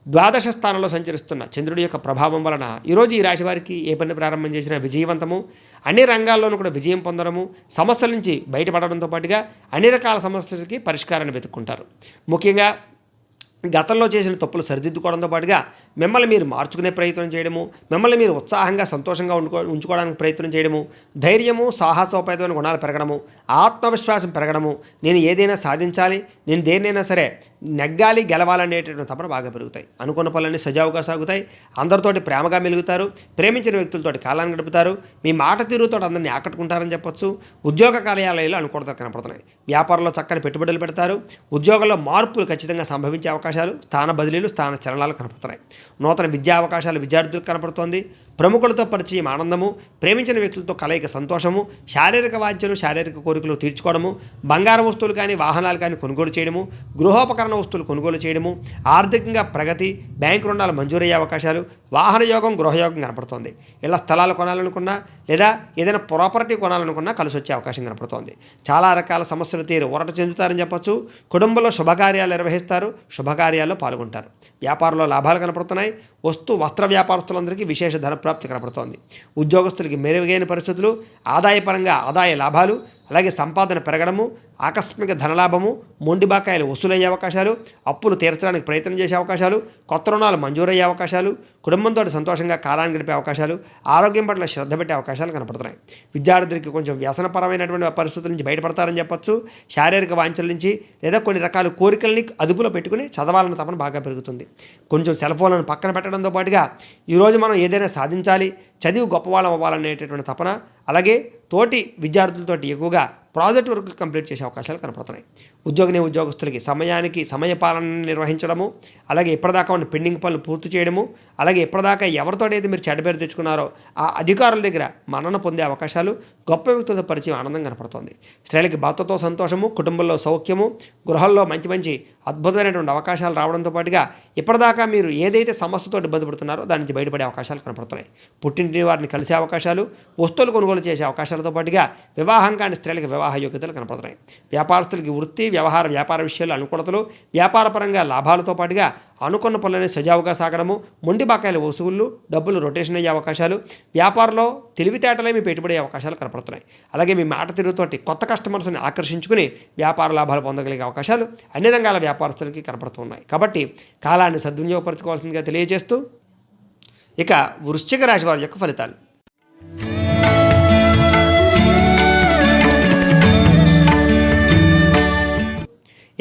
ద్వాదశ స్థానంలో సంచరిస్తున్న చంద్రుడి యొక్క ప్రభావం వలన ఈరోజు ఈ రాశి వారికి ఏ పని ప్రారంభం చేసినా విజయవంతము, అన్ని రంగాల్లోనూ కూడా విజయం పొందడము, సమస్యల నుంచి బయటపడడంతో పాటుగా అన్ని రకాల సమస్యలకి పరిష్కారాన్ని వెతుక్కుంటారు. ముఖ్యంగా గతంలో చేసిన తప్పులు సరిదిద్దుకోవడంతో పాటుగా మిమ్మల్ని మీరు మార్చుకునే ప్రయత్నం చేయడము, మిమ్మల్ని మీరు ఉత్సాహంగా సంతోషంగా ఉంచుకోవడానికి ప్రయత్నం చేయడము, ధైర్యము సాహసోపేతమైన గుణాలు పెరగడము, ఆత్మవిశ్వాసం పెరగడము, నేను ఏదైనా సాధించాలి, నేను దేన్నైనా సరే నెగ్గాలి గెలవాలనేటటువంటి తపన బాగా పెరుగుతాయి. అనుకున్న పనులన్నీ సజావుగా సాగుతాయి. అందరితోటి ప్రేమగా మెలుగుతారు. ప్రేమించిన వ్యక్తులతోటి కాలాన్ని గడుపుతారు. మీ మాట తీరుతో అందరినీ ఆకట్టుకుంటారని చెప్పొచ్చు. ఉద్యోగ కార్యాలయాలు అనుకూలతలు కనపడుతున్నాయి. వ్యాపారంలో చక్కని పెట్టుబడులు పెడతారు. ఉద్యోగంలో మార్పులు ఖచ్చితంగా సంభవించే అవకాశాలు, స్థాన బదిలీలు, స్థాన చలనాలు కనపడుతున్నాయి. నూతన విద్యా అవకాశాలు విద్యార్థులకు కనపడుతోంది. ప్రముఖులతో పరిచయం ఆనందము, ప్రేమించిన వ్యక్తులతో కలయిక సంతోషము, శారీరక వాంఛలు శారీరక కోరికలు తీర్చుకోవడము, బంగారు వస్తువులు కానీ వాహనాలు కానీ కొనుగోలు చేయడము, గృహోపకరణ వస్తువులు కొనుగోలు చేయడము, ఆర్థికంగా ప్రగతి, బ్యాంకు రుణాలు మంజూరయ్యే అవకాశాలు, వాహన యోగం గృహయోగం కనపడుతోంది. ఇళ్ల స్థలాలు కొనాలనుకున్నా లేదా ఏదైనా ప్రాపర్టీ కొనాలనుకున్నా కలిసి వచ్చే అవకాశం కనపడుతోంది. చాలా రకాల సమస్యలు తీరు ఊరట చెందుతారని చెప్పొచ్చు. కుటుంబంలో శుభకార్యాలు నిర్వహిస్తారు, శుభకార్యాల్లో పాల్గొంటారు. వ్యాపారంలో లాభాలు కనపడుతున్నాయి. వస్త్ర వ్యాపారస్తులందరికీ విశేష ధనప్రాప్తి కనపడుతోంది. ఉద్యోగస్తులకి మెరుగైన పరిస్థితులు, ఆదాయపరంగా ఆదాయ లాభాలు, అలాగే సంపాదన పెరగడము, ఆకస్మిక ధనలాభము, మొండి బకాయిలు వసూలయ్యే అవకాశాలు, అప్పులు తీర్చడానికి ప్రయత్నం చేసే అవకాశాలు, కొత్త రుణాలు మంజూరయ్యే అవకాశాలు, కుటుంబంతో సంతోషంగా కాలాన్ని గడిపే అవకాశాలు, ఆరోగ్యం పట్ల శ్రద్ధ పెట్టే అవకాశాలు కనపడుతున్నాయి. విద్యార్థులకి కొంచెం వ్యసనపరమైనటువంటి పరిస్థితుల నుంచి బయటపడతారని చెప్పొచ్చు. శారీరక వాంఛల నుంచి లేదా కొన్ని రకాల కోరికల్ని అదుపులో పెట్టుకుని చదవాలన్న తపన బాగా పెరుగుతుంది. కొంచెం సెల్ ఫోన్లను పక్కన పెట్టడంతో పాటుగా ఈరోజు మనం ఏదైనా సాధించాలి, చదివి గొప్పవాళ్ళం అవ్వాలనేటటువంటి తపన, అలాగే తోటి విద్యార్థులతోటి ఎక్కువగా ప్రాజెక్ట్ వర్క్ కంప్లీట్ చేసే అవకాశాలు కనపడుతున్నాయి. ఉద్యోగస్తులకి సమయానికి సమయపాలన నిర్వహించడము, అలాగే ఇప్పటిదాకా ఉన్న పెండింగ్ పనులు పూర్తి చేయడము, అలాగే ఇప్పటిదాకా ఎవరితోటైతే మీరు చెడ్డ పేరు తెచ్చుకున్నారో ఆ అధికారుల దగ్గర మన్నన పొందే అవకాశాలు, గొప్ప వ్యక్తులతో పరిచయం ఆనందం కనపడుతోంది. స్త్రీలకి భర్తతో సంతోషము, కుటుంబంలో సౌఖ్యము, గృహంలో మంచి అద్భుతమైనటువంటి అవకాశాలు రావడంతో పాటుగా ఇప్పటిదాకా మీరు ఏదైతే సమస్యతో ఇబ్బంది పడుతున్నారో దాని నుంచి బయటపడే అవకాశాలు కనపడుతున్నాయి. పుట్టింటి వారిని కలిసే అవకాశాలు, వస్తువులు కొనుగోలు చేసే అవకాశాలతో పాటుగా వివాహం కాని స్త్రీలకు వివాహ యోగ్యతలు కనపడుతున్నాయి. వ్యాపారస్తులకి వృత్తి వ్యాపార విషయాలు అనుకూలతలు, వ్యాపారపరంగా లాభాలతో పాటుగా అనుకున్న పనులని సజావుగా సాగడము, మొండి బకాయిల వసూళ్లు, డబ్బులు రొటేషన్ అయ్యే అవకాశాలు, వ్యాపారంలో తెలివితేటలే మీ పెట్టుబడి అవకాశాలు కనపడుతున్నాయి. అలాగే మీ మాట తీరుతోటి కొత్త కస్టమర్స్ని ఆకర్షించుకుని వ్యాపార లాభాలు పొందగలిగే అవకాశాలు అన్ని రంగాల వ్యాపారస్తులకి కనపడుతున్నాయి. కాబట్టి కాలాన్ని సద్వినియోగపరచుకోవాల్సిందిగా తెలియజేస్తూ ఇక వృశ్చిక రాశి వారి యొక్క ఫలితాలు.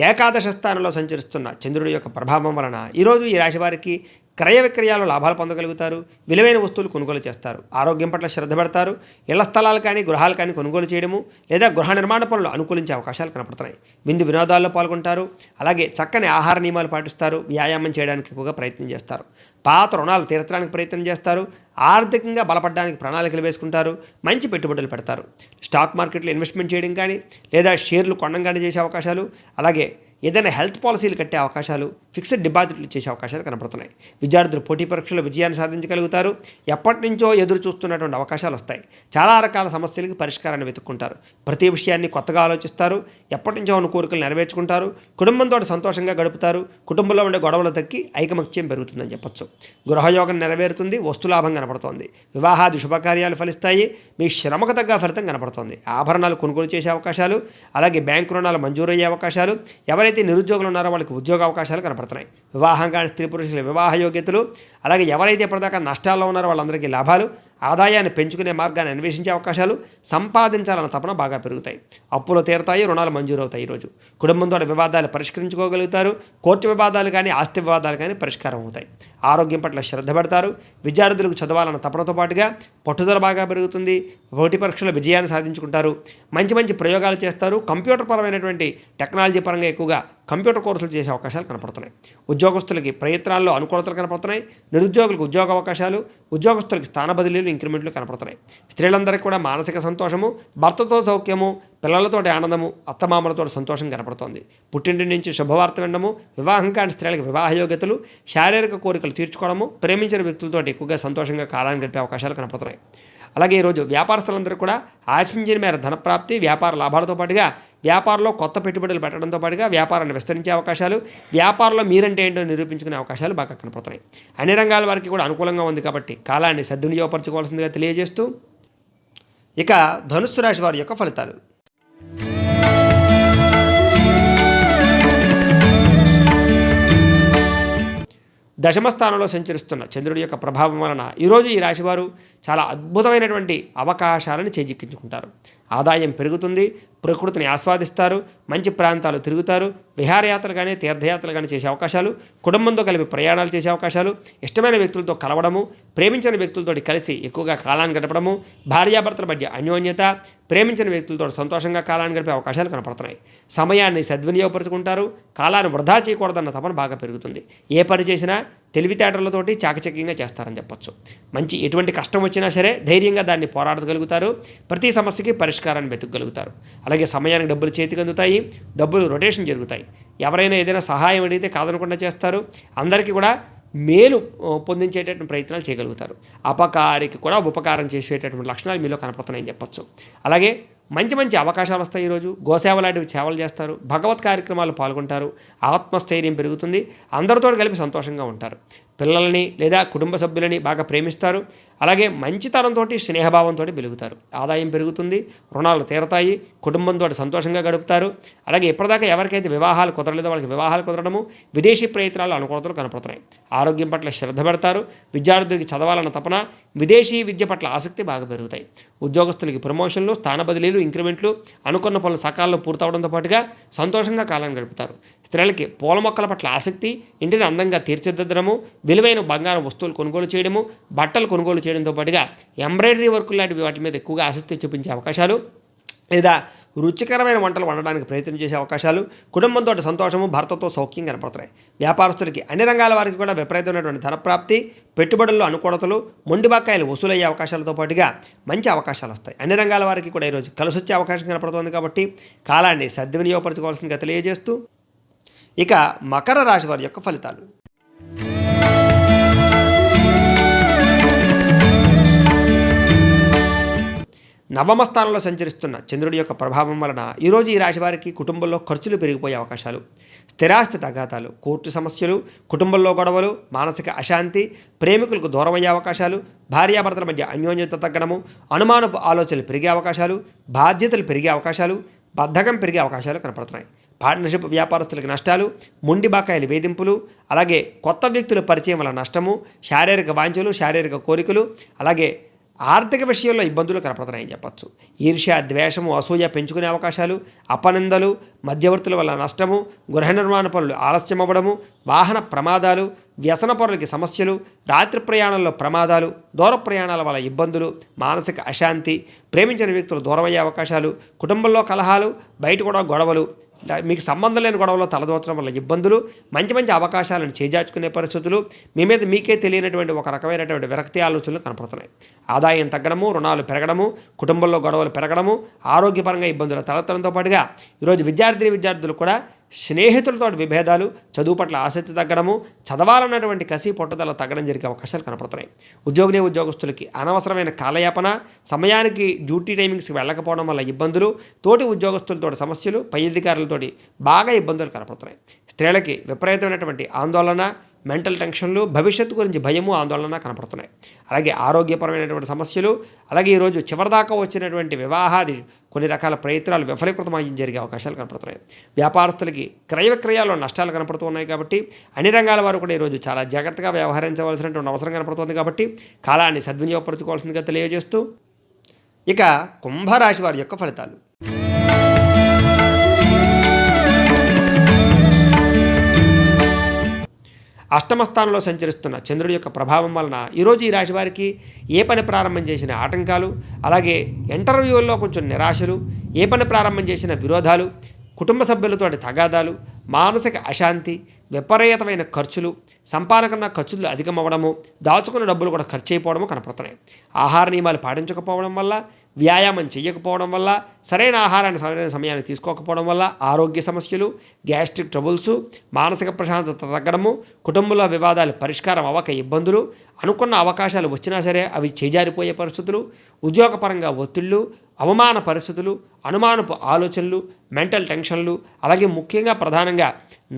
ఏకాదశ స్థానంలో సంచరిస్తున్న చంద్రుడి యొక్క ప్రభావం వలన ఈరోజు ఈ రాశి వారికి క్రయ విక్రయాలు లాభాలు పొందగలుగుతారు. విలువైన వస్తువులు కొనుగోలు చేస్తారు. ఆరోగ్యం పట్ల శ్రద్ధ పెడతారు. ఇళ్ల స్థలాలు కానీ గృహాలు కానీ కొనుగోలు చేయడము లేదా గృహ నిర్మాణ పనులు అనుకూలించే అవకాశాలు కనపడుతున్నాయి. విందు వినోదాల్లో పాల్గొంటారు. అలాగే చక్కని ఆహార నియమాలు పాటిస్తారు. వ్యాయామం చేయడానికి ఎక్కువగా ప్రయత్నం చేస్తారు. పాత రుణాలు తీర్చడానికి ప్రయత్నం చేస్తారు. ఆర్థికంగా బలపడడానికి ప్రణాళికలు వేసుకుంటారు. మంచి పెట్టుబడులు పెడతారు. స్టాక్ మార్కెట్లో ఇన్వెస్ట్మెంట్ చేయడం కానీ లేదా షేర్లు కొనడం కానీ చేసే అవకాశాలు, అలాగే ఏదైనా హెల్త్ పాలసీలు కట్టే అవకాశాలు, ఫిక్స్డ్ డిపాజిట్లు చేసే అవకాశాలు కనపడుతున్నాయి. విద్యార్థులు పోటీ పరీక్షల్లో విజయాన్ని సాధించగలుగుతారు. ఎప్పటి నుంచో ఎదురు చూస్తున్నటువంటి అవకాశాలు వస్తాయి. చాలా రకాల సమస్యలకి పరిష్కారాన్ని వెతుక్కుంటారు. ప్రతి విషయాన్ని కొత్తగా ఆలోచిస్తారు. ఎప్పటి నుంచో ఉన్న కోరికలు నెరవేర్చుకుంటారు. కుటుంబంతో సంతోషంగా గడుపుతారు. కుటుంబంలో ఉండే గొడవలు తగ్గి ఐకమత్యం పెరుగుతుందని చెప్పొచ్చు. గృహయోగం నెరవేరుతుంది. వస్తులాభం కనపడుతోంది. వివాహాది శుభకార్యాలు ఫలిస్తాయి. మీ శ్రమకు తగ్గ ఫలితం కనపడుతోంది. ఆభరణాలు కొనుగోలు చేసే అవకాశాలు, అలాగే బ్యాంకు రుణాలు మంజూరయ్యే అవకాశాలు, ఎవరైతే నిరుద్యోగులు ఉన్నారో వాళ్ళకి ఉద్యోగ అవకాశాలు కనపడుతున్నాయి. వివాహం కాని స్త్రీ పురుషుల వివాహ యోగ్యతలు, అలాగే ఎవరైతే ఇప్పటిదాకా నష్టాల్లో ఉన్నారో వాళ్ళందరికీ లాభాలు, ఆదాయాన్ని పెంచుకునే మార్గాన్ని అన్వేషించే అవకాశాలు, సంపాదించాలన్న తపన బాగా పెరుగుతాయి. అప్పులు తీరతాయి, రుణాలు మంజూరవుతాయి. ఈరోజు కుటుంబంతో వివాదాలు పరిష్కరించుకోగలుగుతారు. కోర్టు వివాదాలు కానీ ఆస్తి వివాదాలు కానీ పరిష్కారం అవుతాయి. ఆరోగ్యం పట్ల శ్రద్ధ పెడతారు. విద్యార్థులకు చదవాలన్న తపనతో పాటుగా పట్టుదల బాగా పెరుగుతుంది. పోటీ పరీక్షలో విజయాన్ని సాధించుకుంటారు. మంచి మంచి ప్రయోగాలు చేస్తారు. కంప్యూటర్ పరమైనటువంటి టెక్నాలజీ పరంగా ఎక్కువగా కంప్యూటర్ కోర్సులు చేసే అవకాశాలు కనపడుతున్నాయి. ఉద్యోగస్తులకి ప్రయత్నాల్లో అనుకూలతలు కనపడుతున్నాయి. నిరుద్యోగులకు ఉద్యోగ అవకాశాలు, ఉద్యోగస్తులకి స్థాన బదిలీలు, ఇంక్రిమెంట్లు కనపడుతున్నాయి. స్త్రీలందరికీ కూడా మానసిక సంతోషము, భర్తతో సౌఖ్యము, పిల్లలతోటి ఆనందము, అత్తమామలతో సంతోషం కనపడుతోంది. పుట్టింటి నుంచి శుభవార్త వినడము, వివాహం కాని స్త్రీలకు వివాహ యోగ్యతలు, శారీరక కోరికలు తీర్చుకోవడము, ప్రేమించిన వ్యక్తులతో ఎక్కువగా సంతోషంగా కాలాన్ని గడిపే అవకాశాలు కనపడుతున్నాయి. అలాగే ఈరోజు వ్యాపారస్తులందరూ కూడా ఆశించిన మేర ధనప్రాప్తి, వ్యాపార లాభాలతో పాటుగా వ్యాపారంలో కొత్త పెట్టుబడులు పెట్టడంతో పాటుగా వ్యాపారాన్ని విస్తరించే అవకాశాలు, వ్యాపారంలో మీరంటే ఏంటో నిరూపించుకునే అవకాశాలు బాగా కనపడుతున్నాయి. అన్ని రంగాల వారికి కూడా అనుకూలంగా ఉంది కాబట్టి కాలాన్ని సద్వినియోగపరచుకోవాల్సిందిగా తెలియజేస్తూ, ఇక ధనుస్సు రాశి వారి యొక్క ఫలితాలు. దశమ స్థానంలో సంచరిస్తున్న చంద్రుడి యొక్క ప్రభావం వలన ఈరోజు ఈ రాశివారు చాలా అద్భుతమైనటువంటి అవకాశాలను చేజిక్కించుకుంటారు. ఆదాయం పెరుగుతుంది. ప్రకృతిని ఆస్వాదిస్తారు. మంచి ప్రాంతాలు తిరుగుతారు. విహారయాత్రలు కానీ తీర్థయాత్రలు కానీ చేసే అవకాశాలు, కుటుంబంతో కలిపి ప్రయాణాలు చేసే అవకాశాలు, ఇష్టమైన వ్యక్తులతో కలవడము, ప్రేమించిన వ్యక్తులతో కలిసి ఎక్కువగా కాలాన్ని గడపడము, భార్యాభర్తల మధ్య అన్యోన్యత, ప్రేమించిన వ్యక్తులతో సంతోషంగా కాలాన్ని గడిపే అవకాశాలు కనపడుతున్నాయి. సమయాన్ని సద్వినియోగపరుచుకుంటారు. కాలాన్ని వృధా చేయకూడదన్న తపన బాగా పెరుగుతుంది. ఏ పని చేసినా తెలివితేటలతోటి చాకచక్యంగా చేస్తారని చెప్పొచ్చు. మంచి ఎటువంటి కష్టం వచ్చినా సరే ధైర్యంగా దాన్ని పోరాడగలుగుతారు. ప్రతి సమస్యకి పరిష్కారాన్ని వెతుకగలుగుతారు. అలాగే సమయానికి డబ్బులు చేతికి అందుతాయి. డబ్బులు రొటేషన్ జరుగుతాయి. ఎవరైనా ఏదైనా సహాయం అడిగితే కాదనకుండా చేస్తారు. అందరికీ కూడా మేలు పొందించేటటువంటి ప్రయత్నాలు చేయగలుగుతారు. అపకారికి కూడా ఉపకారం చేసేటటువంటి లక్షణాలు మీలో కనపడుతున్నాయని చెప్పొచ్చు. అలాగే మంచి మంచి అవకాశాలు వస్తాయి. ఈరోజు గోసేవ లాంటివి సేవలు చేస్తారు. భగవత్ కార్యక్రమాలు పాల్గొంటారు. ఆత్మస్థైర్యం పెరుగుతుంది. అందరితో కలిపి సంతోషంగా ఉంటారు. పిల్లల్ని లేదా కుటుంబ సభ్యులని బాగా ప్రేమిస్తారు. అలాగే మంచితనంతో స్నేహభావంతో వెలుగుతారు. ఆదాయం పెరుగుతుంది. రుణాలు తీరతాయి. కుటుంబంతో సంతోషంగా గడుపుతారు. అలాగే ఇప్పటిదాకా ఎవరికైతే వివాహాలు కుదరలేదో వాళ్ళకి వివాహాలు కుదరడము, విదేశీ ప్రయత్నాలు అనుకూలతలు కనపడుతున్నాయి. ఆరోగ్యం పట్ల శ్రద్ధ పెడతారు. విద్యార్థులకి చదవాలన్న తపన, విదేశీ విద్య పట్ల ఆసక్తి బాగా పెరుగుతాయి. ఉద్యోగస్తులకి ప్రమోషన్లు, స్థాన బదిలీలు, ఇంక్రిమెంట్లు, అనుకున్న పనులు సకాలంలో పూర్తవడంతో పాటుగా సంతోషంగా కాలాన్ని గడుపుతారు. స్త్రీలకి పూల మొక్కల పట్ల ఆసక్తి, ఇంటిని అందంగా తీర్చిదిద్దడము, విలువైన బంగారం వస్తువులు కొనుగోలు చేయడము, బట్టలు కొనుగోలు చేయడంతో పాటుగా ఎంబ్రాయిడరీ వర్కులు లాంటివి వాటి మీద ఎక్కువగా ఆసక్తి చూపించే అవకాశాలు, లేదా రుచికరమైన వంటలు వండడానికి ప్రయత్నం చేసే అవకాశాలు, కుటుంబంతో సంతోషము, భర్తతో సౌఖ్యం కనపడుతున్నాయి. వ్యాపారస్తులకి అన్ని రంగాల వారికి కూడా విపరీతమైనటువంటి ధనప్రాప్తి, పెట్టుబడుల్లో అనుకూలతలు, మొండి బకాయిలు వసూలయ్యే అవకాశాలతో పాటుగా మంచి అవకాశాలు వస్తాయి. అన్ని రంగాల వారికి కూడా ఈరోజు కలిసి వచ్చే అవకాశం కనపడుతుంది కాబట్టి కాలాన్ని సద్వినియోగపరచుకోవాల్సిందిగా తెలియజేస్తూ, ఇక మకర రాశి వారి యొక్క ఫలితాలు. నవమ స్థానంలో సంచరిస్తున్న చంద్రుడి యొక్క ప్రభావం వలన ఈరోజు ఈ రాశి వారికి కుటుంబంలో ఖర్చులు పెరిగిపోయే అవకాశాలు, స్థిరాస్తి తగాదాలు, కోర్టు సమస్యలు, కుటుంబంలో గొడవలు, మానసిక అశాంతి, ప్రేమికులకు దూరమయ్యే అవకాశాలు, భార్యాభర్తల మధ్య అన్యోన్యత తగ్గడము, అనుమానపు ఆలోచనలు పెరిగే అవకాశాలు, బాధ్యతలు పెరిగే అవకాశాలు, బద్ధకం పెరిగే అవకాశాలు కనపడుతున్నాయి. పార్ట్నర్షిప్ వ్యాపారస్తులకు నష్టాలు, మొండి బకాయిల వేధింపులు, అలాగే కొత్త వ్యక్తుల పరిచయం వల్ల నష్టము, శారీరక వాంఛలు, శారీరక కోరికలు, అలాగే ఆర్థిక విషయంలో ఇబ్బందులు కనపడుతున్నాయని చెప్పచ్చు. ఈర్ష్య, ద్వేషము, అసూయ పెంచుకునే అవకాశాలు, అపనిందలు, మధ్యవర్తుల వల్ల నష్టము, గృహ నిర్మాణ పనులు ఆలస్యం అవ్వడము, వాహన ప్రమాదాలు, వ్యసన పనులకి సమస్యలు, రాత్రి ప్రయాణంలో ప్రమాదాలు, దూర ప్రయాణాల వల్ల ఇబ్బందులు, మానసిక అశాంతి, ప్రేమించిన వ్యక్తులు దూరమయ్యే అవకాశాలు, కుటుంబంలో కలహాలు, బయట కూడా గొడవలు, మీకు సంబంధం లేని గొడవలో తలదోచడం వల్ల ఇబ్బందులు, మంచి మంచి అవకాశాలను చేజార్చుకునే పరిస్థితులు, మీ మీద మీకే తెలియనటువంటి ఒక రకమైనటువంటి విరక్తి ఆలోచనలు కనపడుతున్నాయి. ఆదాయం తగ్గడము, రుణాలు పెరగడము, కుటుంబంలో గొడవలు పెరగడము, ఆరోగ్యపరంగా ఇబ్బందులు తలెత్తడంతో పాటుగా ఈరోజు విద్యార్థులు కూడా స్నేహితులతో విభేదాలు, చదువు పట్ల ఆసక్తి తగ్గడము, చదవాలన్నటువంటి కసి పట్టుదల తగ్గడం జరిగే అవకాశాలు కనపడుతున్నాయి. ఉద్యోగస్తులకి అనవసరమైన కాలయాపన, సమయానికి డ్యూటీ టైమింగ్స్కి వెళ్ళకపోవడం వల్ల ఇబ్బందులు, తోటి ఉద్యోగస్తులతో సమస్యలు, పై అధికారులతోటి బాగా ఇబ్బందులు కనపడుతున్నాయి. స్త్రీలకి విపరీతమైనటువంటి ఆందోళన, మెంటల్ టెన్షన్లు, భవిష్యత్తు గురించి భయము, ఆందోళన కనపడుతున్నాయి. అలాగే ఆరోగ్యపరమైనటువంటి సమస్యలు, అలాగే ఈరోజు చివరిదాకా వచ్చినటువంటి వివాహాది కొన్ని రకాల ప్రయత్నాలు విఫలీకృతం జరిగే అవకాశాలు కనపడుతున్నాయి. వ్యాపారస్తులకి క్రయ విక్రయాల్లో నష్టాలు కనపడుతూ ఉన్నాయి కాబట్టి అన్ని రంగాల వారు కూడా ఈరోజు చాలా జాగ్రత్తగా వ్యవహరించవలసినటువంటి అవసరం కనపడుతుంది కాబట్టి కాలాన్ని సద్వినియోగపరచుకోవాల్సిందిగా తెలియజేస్తూ ఇక కుంభరాశి వారి యొక్క ఫలితాలు. అష్టమ స్థానంలో సంచరిస్తున్న చంద్రుడి యొక్క ప్రభావం వలన ఈరోజు ఈ రాశి వారికి ఏ పని ప్రారంభం చేసిన ఆటంకాలు, అలాగే ఇంటర్వ్యూల్లో కొంచెం నిరాశలు, ఏ పని ప్రారంభం చేసిన విరోధాలు, కుటుంబ సభ్యులతోటి తగాదాలు, మానసిక అశాంతి, విపరీతమైన ఖర్చులు, సంపాదన ఖర్చులు అధికమవ్వడము, దాచుకున్న డబ్బులు కూడా ఖర్చు అయిపోవడము కనపడుతున్నాయి. ఆహార నియమాలు పాటించకపోవడం వల్ల, వ్యాయామం చేయకపోవడం వల్ల, సరైన ఆహారాన్ని సరైన సమయాన్ని తీసుకోకపోవడం వల్ల ఆరోగ్య సమస్యలు, గ్యాస్ట్రిక్ ట్రబుల్స్, మానసిక ప్రశాంతత తగ్గడము, కుటుంబంలో వివాదాలు పరిష్కారం అవ్వక ఇబ్బందులు, అనుకున్న అవకాశాలు వచ్చినా సరే అవి చేజారిపోయే పరిస్థితులు, ఉద్యోగపరంగా ఒత్తిళ్ళు, అవమాన పరిస్థితులు, అనుమానపు ఆలోచనలు, మెంటల్ టెన్షన్లు, అలాగే ముఖ్యంగా ప్రధానంగా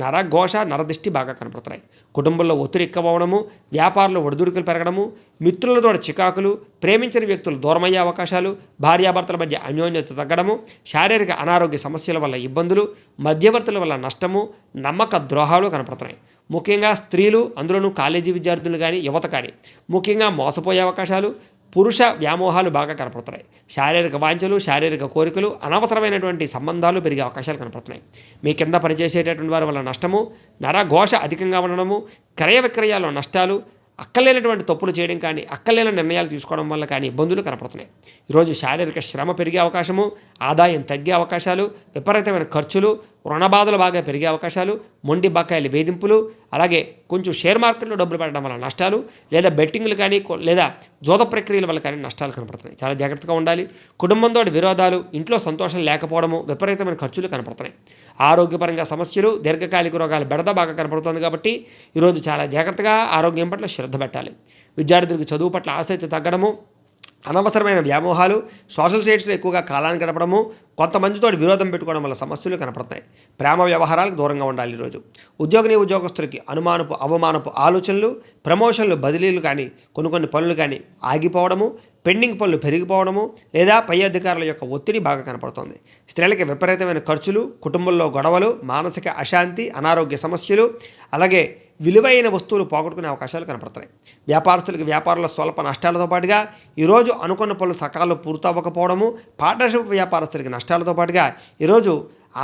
నరఘోష, నరదిష్టి బాగా కనపడుతున్నాయి. కుటుంబంలో ఒత్తిడి ఎక్కువవడము, వ్యాపారంలో ఒడిదుడుకులు పెరగడము, మిత్రులతో చికాకులు, ప్రేమించిన వ్యక్తులు దూరమయ్యే అవకాశాలు, భార్యాభర్తల మధ్య అన్యోన్యత తగ్గడము, శారీరక అనారోగ్య సమస్యల వల్ల ఇబ్బందులు, మధ్యవర్తుల వల్ల నష్టము, నమ్మక ద్రోహాలు కనపడుతున్నాయి. ముఖ్యంగా స్త్రీలు, అందులోనూ కాలేజీ విద్యార్థులు కానీ యువత కానీ ముఖ్యంగా మోసపోయే అవకాశాలు, పురుష వ్యామోహాలు బాగా కనపడుతున్నాయి. శారీరక వాంఛలు, శారీరక కోరికలు, అనవసరమైనటువంటి సంబంధాలు పెరిగే అవకాశాలు కనపడుతున్నాయి. మీ కింద పనిచేసేటటువంటి వారి వల్ల నష్టము, నరఘోష అధికంగా ఉండడము, క్రయ విక్రయాల్లో నష్టాలు, అక్కలేనటువంటి తప్పులు చేయడం కానీ, అక్కలేని నిర్ణయాలు తీసుకోవడం వల్ల కానీ ఇబ్బందులు కనపడుతున్నాయి. ఈరోజు శారీరక శ్రమ పెరిగే అవకాశము, ఆదాయం తగ్గే అవకాశాలు, విపరీతమైన ఖర్చులు, రుణబాధలు బాగా పెరిగే అవకాశాలు, మొండి బకాయిల వేధింపులు, అలాగే కొంచెం షేర్ మార్కెట్లో డబ్బులు పెట్టడం వల్ల నష్టాలు, లేదా బెట్టింగ్లు కానీ లేదా జోద ప్రక్రియల వల్ల కానీ నష్టాలు కనపడుతున్నాయి. చాలా జాగ్రత్తగా ఉండాలి. కుటుంబంతో విరోధాలు, ఇంట్లో సంతోషం లేకపోవడము, విపరీతమైన ఖర్చులు కనపడుతున్నాయి. ఆరోగ్యపరంగా సమస్యలు, దీర్ఘకాలిక రోగాలు బెడద బాగా కనపడుతుంది కాబట్టి ఈరోజు చాలా జాగ్రత్తగా ఆరోగ్యం పట్ల శ్రద్ధ పెట్టాలి. విద్యార్థులకు చదువు పట్ల ఆసక్తి తగ్గడము, అనవసరమైన వ్యామోహాలు, సోషల్ సైట్స్లో ఎక్కువగా కాలాన్ని గడపడము, కొంతమందితో విరోధం పెట్టుకోవడం వల్ల సమస్యలు కనపడతాయి. ప్రేమ వ్యవహారాలకు దూరంగా ఉండాలి. ఈరోజు ఉద్యోగస్తులకి అనుమానపు అవమానపు ఆలోచనలు, ప్రమోషన్లు, బదిలీలు కానీ కొన్ని పనులు కానీ ఆగిపోవడము, పెండింగ్ పనులు పెరిగిపోవడము, లేదా పై అధికారుల యొక్క ఒత్తిడి బాగా కనపడుతోంది. స్త్రీలకి విపరీతమైన ఖర్చులు, కుటుంబంలో గొడవలు, మానసిక అశాంతి, అనారోగ్య సమస్యలు, అలాగే విలువైన వస్తువులు పోగొట్టుకునే అవకాశాలు కనపడుతున్నాయి. వ్యాపారస్తులకి వ్యాపారంలో స్వల్ప నష్టాలతో పాటుగా ఈరోజు అనుకున్న పనులు సకాలంలో పూర్తవ్వకపోవడము, పార్ట్నర్షిప్ వ్యాపారస్తులకి నష్టాలతో పాటుగా ఈరోజు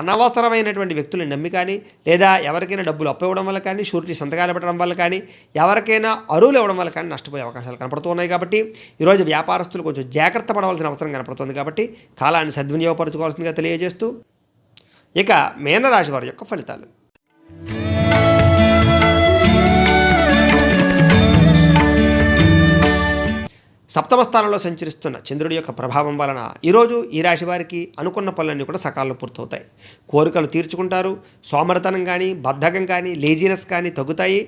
అనవసరమైనటువంటి వ్యక్తులను నమ్మి కానీ, లేదా ఎవరికైనా డబ్బులు అప్పివ్వడం వల్ల కానీ, షూరిటీ సంతకాలు పెట్టడం వల్ల కానీ, ఎవరికైనా అరువులు ఇవ్వడం వల్ల కానీ నష్టపోయే అవకాశాలు కనపడుతున్నాయి. కాబట్టి ఈరోజు వ్యాపారస్తులు కొంచెం జాగ్రత్త పడవలసిన అవసరం కనపడుతుంది. కాబట్టి కాలాన్ని సద్వినియోగపరచుకోవాల్సిందిగా తెలియజేస్తూ ఇక మీనరాశి వారి యొక్క ఫలితాలు. సప్తమ స్థానంలో సంచరిస్తున్న చంద్రుడి యొక్క ప్రభావం వలన ఈరోజు ఈ రాశి వారికి అనుకున్న పనులన్నీ కూడా సకాలంలో పూర్తవుతాయి. కోరికలు తీర్చుకుంటారు. సోమరితనం కానీ, బద్ధకం కానీ, లేజినెస్ కానీ తగ్గుతాయి.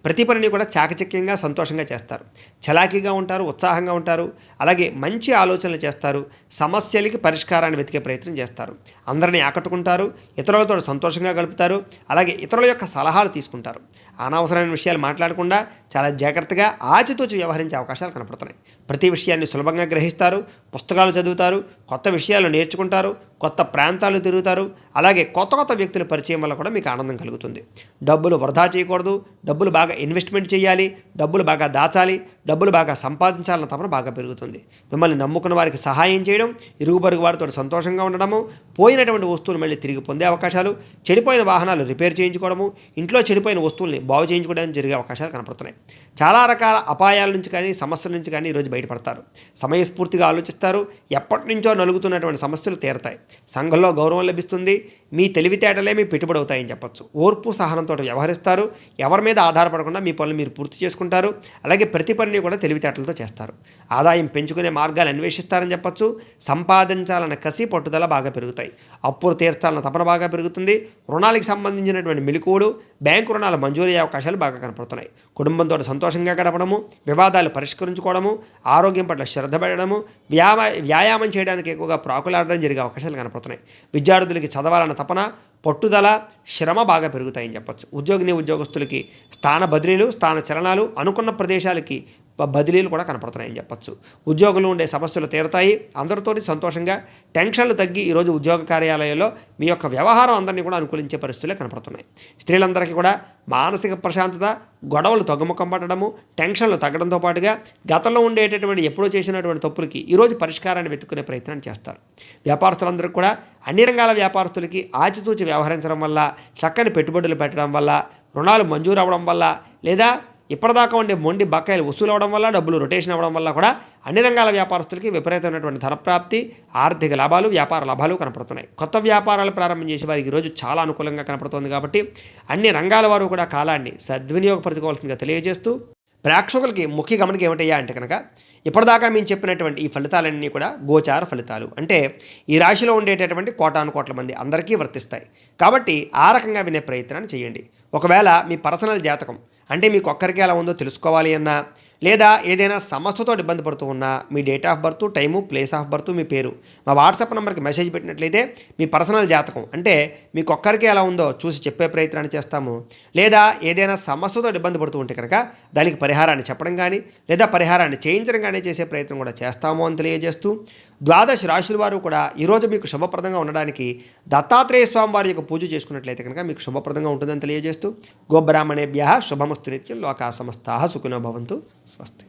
ప్రతి పనిని కూడా చాకచక్యంగా, సంతోషంగా చేస్తారు. చలాకీగా ఉంటారు, ఉత్సాహంగా ఉంటారు. అలాగే మంచి ఆలోచనలు చేస్తారు. సమస్యలకి పరిష్కారాన్ని వెతికే ప్రయత్నం చేస్తారు. అందరినీ ఆకట్టుకుంటారు. ఇతరులతో సంతోషంగా గడుపుతారు. అలాగే ఇతరుల యొక్క సలహాలు తీసుకుంటారు. అనవసరమైన విషయాలు మాట్లాడకుండా చాలా జాగ్రత్తగా ఆచితూచి వ్యవహరించే అవకాశాలు కనపడుతున్నాయి. ప్రతి విషయాన్ని సులభంగా గ్రహిస్తారు. పుస్తకాలు చదువుతారు. కొత్త విషయాలు నేర్చుకుంటారు. కొత్త ప్రాంతాలు తిరుగుతారు. అలాగే కొత్త వ్యక్తుల పరిచయం వల్ల కూడా మీకు ఆనందం కలుగుతుంది. డబ్బులు వృధా చేయకూడదు. డబ్బులు బాగా ఇన్వెస్ట్మెంట్ చేయాలి. డబ్బులు బాగా దాచాలి. డబ్బులు బాగా సంపాదించాలన్న తపన బాగా పెరుగుతుంది. మిమ్మల్ని నమ్ముకున్న వారికి సహాయం చేయడం, ఇరుగు పొరుగు వారితో సంతోషంగా ఉండడము, పోయినటువంటి వస్తువులు మళ్ళీ తిరిగి పొందే అవకాశాలు, చెడిపోయిన వాహనాలు రిపేర్ చేయించుకోవడము, ఇంట్లో చెడిపోయిన వస్తువుల్ని బాగు చేయించుకోవడానికి జరిగే అవకాశాలు కనపడుతున్నాయి. చాలా రకాల అపాయాల నుంచి కానీ, సమస్యల నుంచి కానీ ఈరోజు బయటపడతారు. సమయస్ఫూర్తిగా ఆలోచిస్తారు. ఎప్పటి నుంచో నలుగుతున్నటువంటి సమస్యలు తీరతాయి. సంఘంలో గౌరవం లభిస్తుంది. మీ తెలివితేటలే మీ పెట్టుబడి అవుతాయని చెప్పొచ్చు. ఓర్పు సహనంతో వ్యవహరిస్తారు. ఎవరి మీద ఆధారపడకుండా మీ పనులు మీరు పూర్తి చేసుకుంటారు. అలాగే ప్రతి పనిని కూడా తెలివితేటలతో చేస్తారు. ఆదాయం పెంచుకునే మార్గాలు అన్వేషిస్తారని చెప్పొచ్చు. సంపాదించాలన్న కసి, పట్టుదల బాగా పెరుగుతాయి. అప్పులు తీర్చాలన్న తపన బాగా పెరుగుతుంది. రుణాలకు సంబంధించినటువంటి మెలకువలు, బ్యాంకు రుణాలు మంజూరు అయ్యే అవకాశాలు బాగా కనపడుతున్నాయి. కుటుంబంతో సంతోషంగా గడపడము, వివాదాలు పరిష్కరించుకోవడము, ఆరోగ్యం పట్ల శ్రద్ధ పెట్టడము, వ్యాయామం చేయడానికి ఎక్కువగా ప్రాకులాడడం జరిగే అవకాశాలు కనపడుతున్నాయి. విద్యార్థులకి చదవాలన్న తపన, పట్టుదల, శ్రమ బాగా పెరుగుతాయని చెప్పొచ్చు. ఉద్యోగస్తులకి స్థాన బదిలీలు, స్థాన చలనాలు, అనుకున్న ప్రదేశాలకి బదిలీలు కూడా కనపడుతున్నాయని చెప్పొచ్చు. ఉద్యోగులు ఉండే సమస్యలు తీరతాయి. అందరితోటి సంతోషంగా టెన్షన్లు తగ్గి ఈరోజు ఉద్యోగ కార్యాలయాల్లో మీ యొక్క వ్యవహారం అందరినీ కూడా అనుకూలించే పరిస్థితులే కనపడుతున్నాయి. స్త్రీలందరికీ కూడా మానసిక ప్రశాంతత, గొడవలు తగ్గుముఖం పట్టడము, టెన్షన్లు తగ్గడంతో పాటుగా గతంలో ఉండేటటువంటి ఎప్పుడో చేసినటువంటి తప్పులకి ఈరోజు పరిష్కారాన్ని వెతుక్కునే ప్రయత్నం చేస్తారు. వ్యాపారస్తులందరికీ కూడా అన్ని రంగాల వ్యాపారస్తులకి ఆచితూచి వ్యవహరించడం వల్ల, చక్కని పెట్టుబడులు పెట్టడం వల్ల, రుణాలు మంజూరు అవ్వడం వల్ల, లేదా ఇప్పటిదాకా ఉండే మొండి బకాయిలు వసూలు అవ్వడం వల్ల, డబ్బులు రొటేషన్ అవ్వడం వల్ల కూడా అన్ని రంగాల వ్యాపారస్తులకి విపరీతమైనటువంటి ధనప్రాప్తి, ఆర్థిక లాభాలు, వ్యాపార లాభాలు కనపడుతున్నాయి. కొత్త వ్యాపారాలు ప్రారంభం చేసే వారికి ఈరోజు చాలా అనుకూలంగా కనపడుతుంది. కాబట్టి అన్ని రంగాల వారు కూడా కాలాన్ని సద్వినియోగపరచుకోవాల్సిందిగా తెలియజేస్తూ, ప్రేక్షకులకి ముఖ్య గమనిక ఏమిటయ్యా అంటే కనుక, ఇప్పటిదాకా మేము చెప్పినటువంటి ఈ ఫలితాలన్నీ కూడా గోచార ఫలితాలు. అంటే ఈ రాశిలో ఉండేటటువంటి కోటాను కోట్ల మంది అందరికీ వర్తిస్తాయి. కాబట్టి ఆ రకంగా వినే ప్రయత్నాన్ని చేయండి. ఒకవేళ మీ పర్సనల్ జాతకం అంటే మీకు ఒక్కరికి ఎలా ఉందో తెలుసుకోవాలి అన్నా, లేదా ఏదైనా సమస్యతో ఇబ్బంది పడుతూ ఉన్నా, మీ date of birth, time, place of birth, మీ పేరు మా వాట్సాప్ నెంబర్కి మెసేజ్ పెట్టినట్లయితే మీ పర్సనల్ జాతకం అంటే మీకు ఒక్కరికి ఎలా ఉందో చూసి చెప్పే ప్రయత్నాన్ని చేస్తాము. లేదా ఏదైనా సమస్యతో ఇబ్బంది పడుతూ ఉంటే కనుక దానికి పరిహారాన్ని చెప్పడం కానీ, లేదా పరిహారాన్ని చేయించడం కానీ చేసే ప్రయత్నం కూడా చేస్తాము అని తెలియజేస్తూ, ద్వాదశ రాశుల వారు కూడా ఈరోజు మీకు శుభప్రదంగా ఉండడానికి దత్తాత్రేయ స్వామి వారి యొక్క పూజ చేసుకున్నట్లయితే కనుక మీకు శుభప్రదంగా ఉంటుందని తెలియజేస్తూ, గోబ్రాహ్మణేభ్యః శుభమస్తు నిత్యం, లోకా సమస్తాః సుఖినో భవంతు. స్వస్తి.